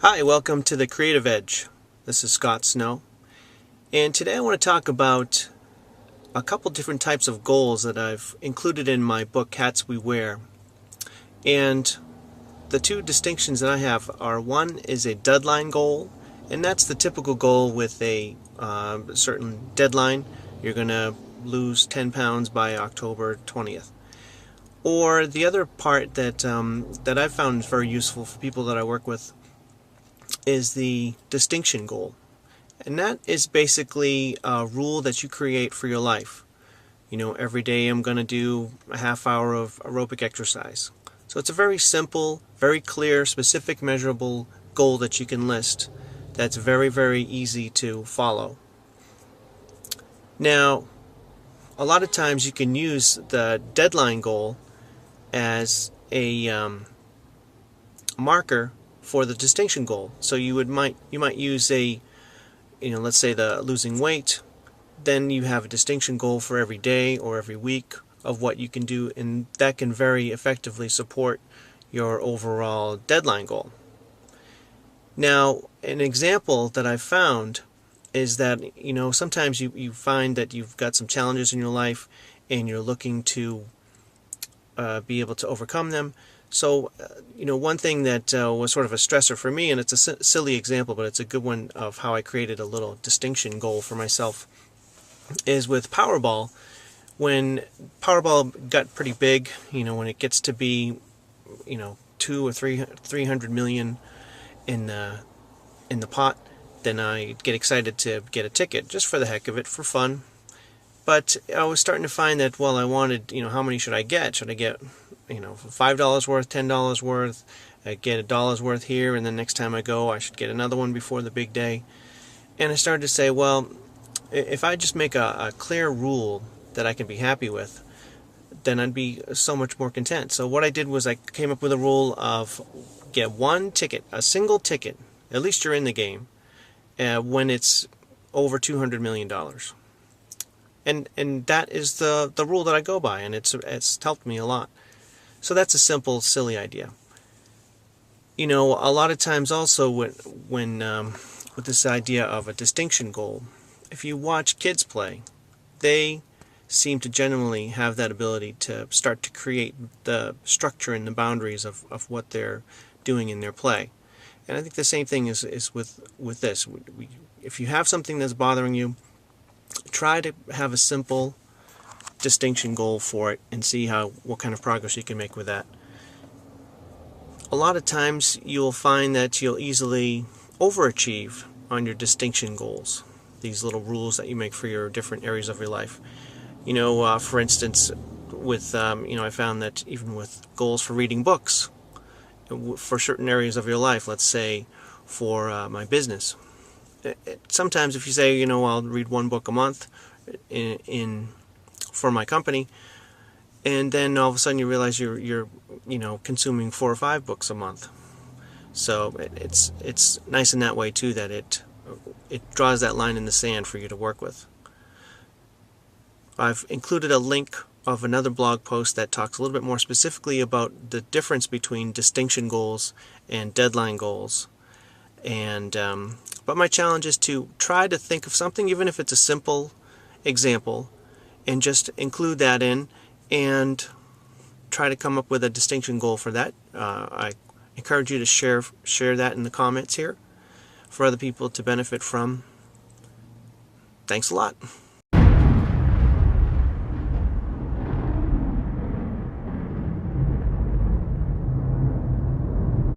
Hi, welcome to the Creative Edge. This is Scott Snow, and today I want to talk about a couple different types of goals that I've included in my book Hats We Wear. And the two distinctions that I have are, one is a deadline goal, and that's the typical goal with a certain deadline. You're going to lose 10 pounds by October 20th. Or the other part that I've found very useful for people that I work with is the distinction goal. And that is basically a rule that you create for your life. You know, every day I'm going to do a half hour of aerobic exercise. So it's a very simple, very clear, specific, measurable goal that you can list that's very, very easy to follow. Now, a lot of times you can use the deadline goal as a marker for the distinction goal. So you might use let's say the losing weight. Then you have a distinction goal for every day or every week of what you can do, and that can very effectively support your overall deadline goal. Now, an example that I've found is that sometimes you find that you've got some challenges in your life and you're looking to be able to overcome them. So, one thing that was sort of a stressor for me, and it's a silly example, but it's a good one of how I created a little distinction goal for myself, is with Powerball. When Powerball got pretty big, when it gets to be, 2 or 300 million in the pot, then I get excited to get a ticket just for the heck of it, for fun. But I was starting to find that, I wanted, how many should I get? Should I get, $5 worth, $10 worth? I get a dollar's worth here, and then next time I go, I should get another one before the big day. And I started to say, if I just make a clear rule that I can be happy with, then I'd be so much more content. So what I did was I came up with a rule of get one ticket, a single ticket, at least you're in the game, when it's over $200 million. And that is the rule that I go by, and it's helped me a lot. So that's a simple, silly idea. A lot of times also when with this idea of a distinction goal, if you watch kids play, they seem to generally have that ability to start to create the structure and the boundaries of what they're doing in their play. And I think the same thing is with this. If you have something that's bothering you, try to have a simple distinction goal for it and see what kind of progress you can make with that. A lot of times you'll find that you'll easily overachieve on your distinction goals, these little rules that you make for your different areas of your life. For instance, with I found that even with goals for reading books for certain areas of your life, let's say for my business, sometimes if you say, I'll read one book a month for my company, and then all of a sudden you realize you're consuming 4 or 5 books a month. So it's nice in that way too, that it draws that line in the sand for you to work with. I've included a link of another blog post that talks a little bit more specifically about the difference between distinction goals and deadline goals. And but my challenge is to try to think of something, even if it's a simple example, and just include that in and try to come up with a distinction goal for that. I encourage you to share that in the comments here for other people to benefit from. Thanks a lot.